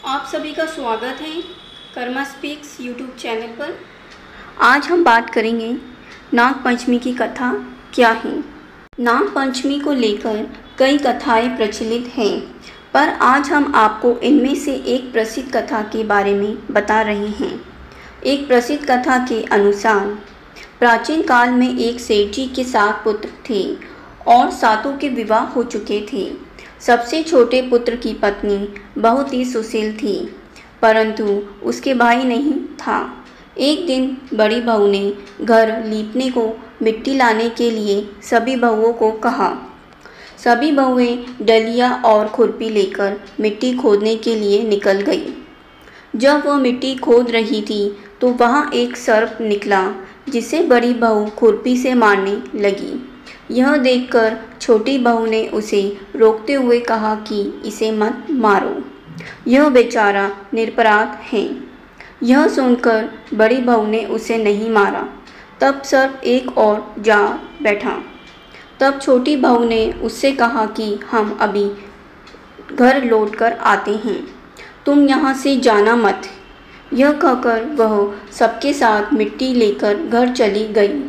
आप सभी का स्वागत है कर्मा स्पीक्स यूट्यूब चैनल पर। आज हम बात करेंगे नाग पंचमी की कथा क्या है। नाग पंचमी को लेकर कई कथाएं प्रचलित हैं, पर आज हम आपको इनमें से एक प्रसिद्ध कथा के बारे में बता रहे हैं। एक प्रसिद्ध कथा के अनुसार प्राचीन काल में एक सेठ जी के 7 पुत्र थे और सातों के विवाह हो चुके थे। सबसे छोटे पुत्र की पत्नी बहुत ही सुशील थी, परंतु उसके भाई नहीं था। एक दिन बड़ी बहू ने घर लीपने को मिट्टी लाने के लिए सभी बहुओं को कहा। सभी बहुएं डलिया और खुरपी लेकर मिट्टी खोदने के लिए निकल गई। जब वह मिट्टी खोद रही थी तो वहाँ एक सर्प निकला, जिसे बड़ी बहू खुरपी से मारने लगी। यह देखकर छोटी बहू ने उसे रोकते हुए कहा कि इसे मत मारो, यह बेचारा निरपराध है। यह सुनकर बड़ी बहू ने उसे नहीं मारा। तब सर्प एक और जा बैठा। तब छोटी बहू ने उससे कहा कि हम अभी घर लौटकर आते हैं, तुम यहाँ से जाना मत। यह कहकर वह सबके साथ मिट्टी लेकर घर चली गई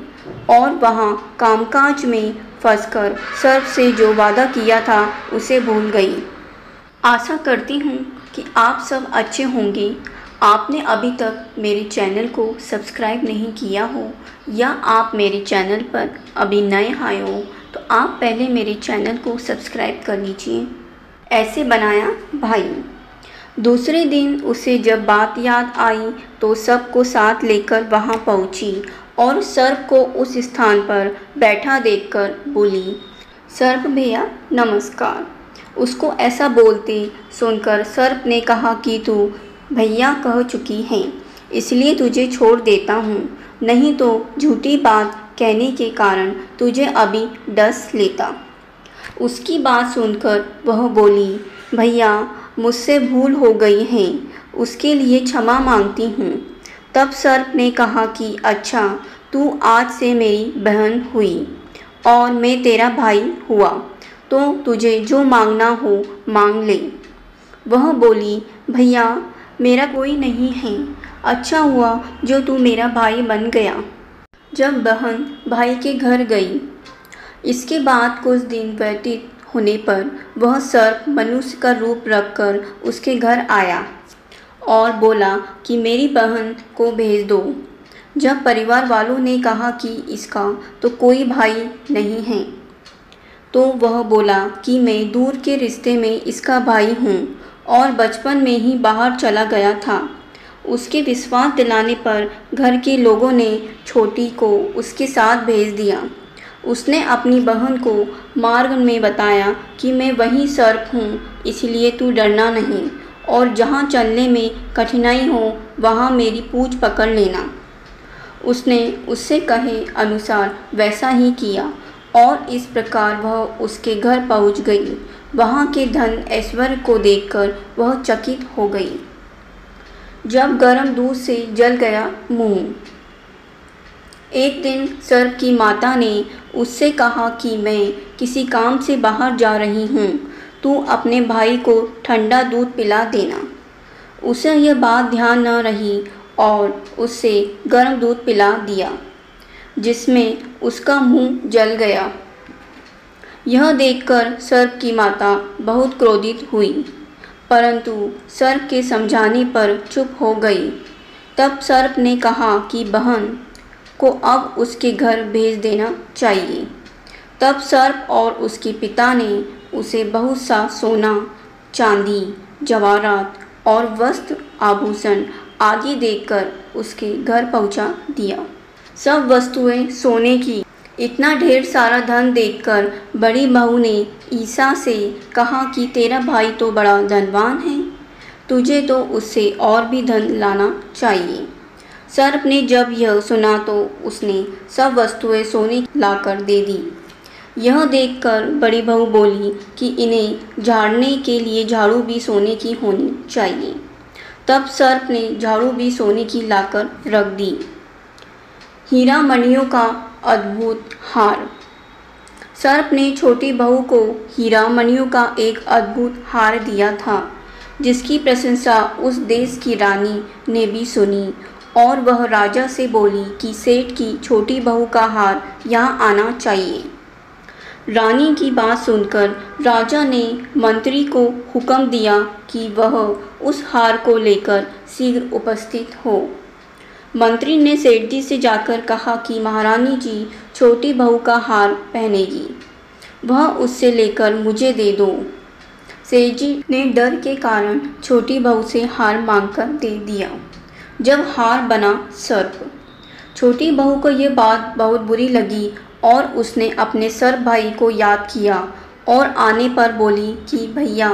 और वहाँ कामकाज में फंसकर सर्प से जो वादा किया था उसे भूल गई। आशा करती हूँ कि आप सब अच्छे होंगे। आपने अभी तक मेरे चैनल को सब्सक्राइब नहीं किया हो या आप मेरे चैनल पर अभी नए आए हो तो आप पहले मेरे चैनल को सब्सक्राइब कर लीजिए। ऐसे बनाया भाई। दूसरे दिन उसे जब बात याद आई तो सबको साथ लेकर वहाँ पहुँची और सर्प को उस स्थान पर बैठा देखकर बोली, सर्प भैया नमस्कार। उसको ऐसा बोलते सुनकर सर्प ने कहा कि तू भैया कह चुकी है, इसलिए तुझे छोड़ देता हूँ, नहीं तो झूठी बात कहने के कारण तुझे अभी डस लेता। उसकी बात सुनकर वह बोली, भैया मुझसे भूल हो गई है, उसके लिए क्षमा मांगती हूँ। तब सर्प ने कहा कि अच्छा, तू आज से मेरी बहन हुई और मैं तेरा भाई हुआ, तो तुझे जो मांगना हो मांग ले। वह बोली, भैया मेरा कोई नहीं है, अच्छा हुआ जो तू मेरा भाई बन गया। जब बहन भाई के घर गई, इसके बाद कुछ दिन व्यतीत होने पर वह सर्प मनुष्य का रूप रखकर उसके घर आया और बोला कि मेरी बहन को भेज दो। जब परिवार वालों ने कहा कि इसका तो कोई भाई नहीं है, तो वह बोला कि मैं दूर के रिश्ते में इसका भाई हूँ और बचपन में ही बाहर चला गया था। उसके विश्वास दिलाने पर घर के लोगों ने छोटी को उसके साथ भेज दिया। उसने अपनी बहन को मार्ग में बताया कि मैं वही सर्प हूँ, इसलिए तू डरना नहीं और जहाँ चलने में कठिनाई हो वहाँ मेरी पूँछ पकड़ लेना। उसने उससे कहे अनुसार वैसा ही किया और इस प्रकार वह उसके घर पहुँच गई। वहाँ के धन ऐश्वर्य को देखकर वह चकित हो गई। जब गर्म दूध से जल गया मुँह। एक दिन सर्प की माता ने उससे कहा कि मैं किसी काम से बाहर जा रही हूँ, तू अपने भाई को ठंडा दूध पिला देना। उसे यह बात ध्यान न रही और उससे गर्म दूध पिला दिया, जिसमें उसका मुंह जल गया। यह देखकर सर्प की माता बहुत क्रोधित हुई, परंतु सर्प के समझाने पर चुप हो गई। तब सर्प ने कहा कि बहन को अब उसके घर भेज देना चाहिए। तब सर्प और उसके पिता ने उसे बहुत सा सोना, चांदी, जवाहरात और वस्त्र आभूषण आदि देकर उसके घर पहुंचा दिया। सब वस्तुएं सोने की। इतना ढेर सारा धन देखकर बड़ी बहू ने ईसा से कहा कि तेरा भाई तो बड़ा धनवान है, तुझे तो उससे और भी धन लाना चाहिए। सर्प ने जब यह सुना तो उसने सब वस्तुएं सोने की लाकर दे दी। यह देखकर बड़ी बहू बोली कि इन्हें झाड़ने के लिए झाड़ू भी सोने की होनी चाहिए। तब सर्प ने झाड़ू भी सोने की लाकर रख दी। हीरा मणियों का अद्भुत हार। सर्प ने छोटी बहू को हीरा मणियों का एक अद्भुत हार दिया था। जिसकी प्रशंसा उस देश की रानी ने भी सुनी और वह राजा से बोली कि सेठ की छोटी बहू का हार यहाँ आना चाहिए। रानी की बात सुनकर राजा ने मंत्री को हुक्म दिया कि वह उस हार को लेकर शीघ्र उपस्थित हो। मंत्री ने सेठ जी से जाकर कहा कि महारानी जी छोटी बहू का हार पहनेगी, वह उससे लेकर मुझे दे दो। सेठ जी ने डर के कारण छोटी बहू से हार मांगकर दे दिया। जब हार बना सर्प, छोटी बहू को ये बात बहुत बुरी लगी और उसने अपने सर्प भाई को याद किया और आने पर बोली कि भैया,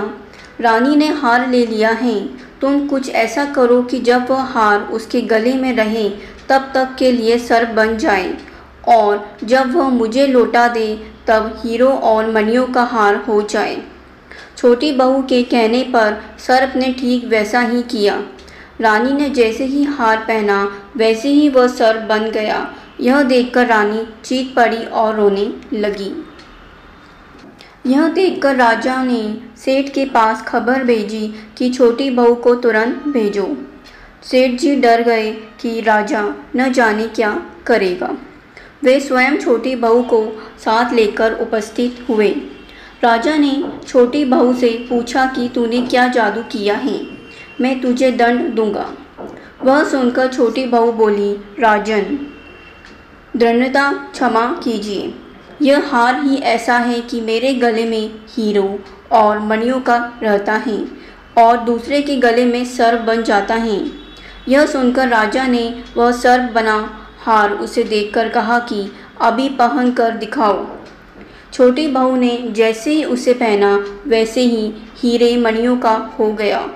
रानी ने हार ले लिया है, तुम कुछ ऐसा करो कि जब वह हार उसके गले में रहे तब तक के लिए सर्प बन जाए और जब वह मुझे लौटा दे तब हीरो और मणियों का हार हो जाए। छोटी बहू के कहने पर सर्प ने ठीक वैसा ही किया। रानी ने जैसे ही हार पहना वैसे ही वह सर्प बन गया। यह देखकर रानी चीख पड़ी और रोने लगी। यह देखकर राजा ने सेठ के पास खबर भेजी कि छोटी बहू को तुरंत भेजो। सेठ जी डर गए कि राजा न जाने क्या करेगा। वे स्वयं छोटी बहू को साथ लेकर उपस्थित हुए। राजा ने छोटी बहू से पूछा कि तूने क्या जादू किया है, मैं तुझे दंड दूंगा। वह सुनकर छोटी बहू बोली, राजन, दृढ़ता क्षमा कीजिए, यह हार ही ऐसा है कि मेरे गले में हीरो और मणियों का रहता है और दूसरे के गले में सर्प बन जाता है। यह सुनकर राजा ने वह सर्प बना हार उसे देखकर कहा कि अभी पहन कर दिखाओ। छोटी बहू ने जैसे ही उसे पहना वैसे ही हीरे मणियों का हो गया।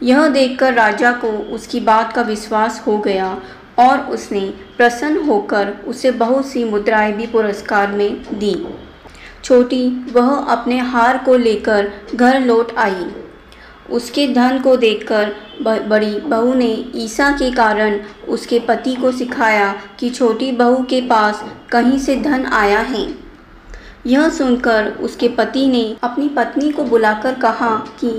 यह देखकर राजा को उसकी बात का विश्वास हो गया और उसने प्रसन्न होकर उसे बहुत सी मुद्राएं भी पुरस्कार में दी। छोटी वह अपने हार को लेकर घर लौट आई। उसके धन को देखकर बड़ी बहू ने ईर्ष्या के कारण उसके पति को सिखाया कि छोटी बहू के पास कहीं से धन आया है। यह सुनकर उसके पति ने अपनी पत्नी को बुलाकर कहा कि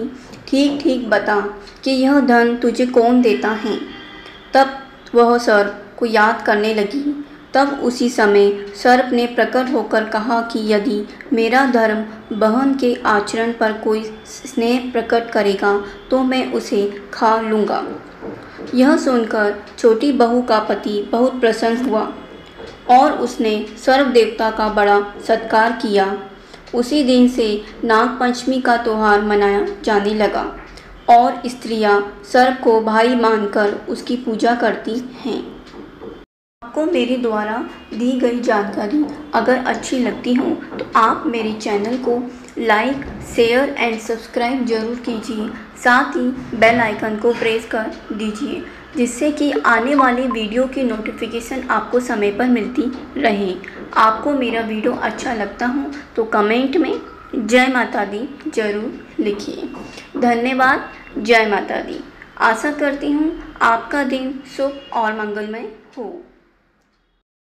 ठीक ठीक बता कि यह धन तुझे कौन देता है। तब वह सर्प को याद करने लगी। तब उसी समय सर्प ने प्रकट होकर कहा कि यदि मेरा धर्म बहन के आचरण पर कोई स्नेह प्रकट करेगा तो मैं उसे खा लूँगा। यह सुनकर छोटी बहू का पति बहुत प्रसन्न हुआ और उसने सर्प देवता का बड़ा सत्कार किया। उसी दिन से नाग पंचमी का त्यौहार मनाया जाने लगा और स्त्रियां सर्प को भाई मानकर उसकी पूजा करती हैं। आपको मेरे द्वारा दी गई जानकारी अगर अच्छी लगती हो तो आप मेरे चैनल को लाइक, शेयर एंड सब्सक्राइब जरूर कीजिए। साथ ही बेल आइकन को प्रेस कर दीजिए जिससे कि आने वाले वीडियो की नोटिफिकेशन आपको समय पर मिलती रहे। आपको मेरा वीडियो अच्छा लगता हो तो कमेंट में जय माता दी जरूर लिखिए। धन्यवाद। जय माता दी। आशा करती हूँ आपका दिन शुभ और मंगलमय हो।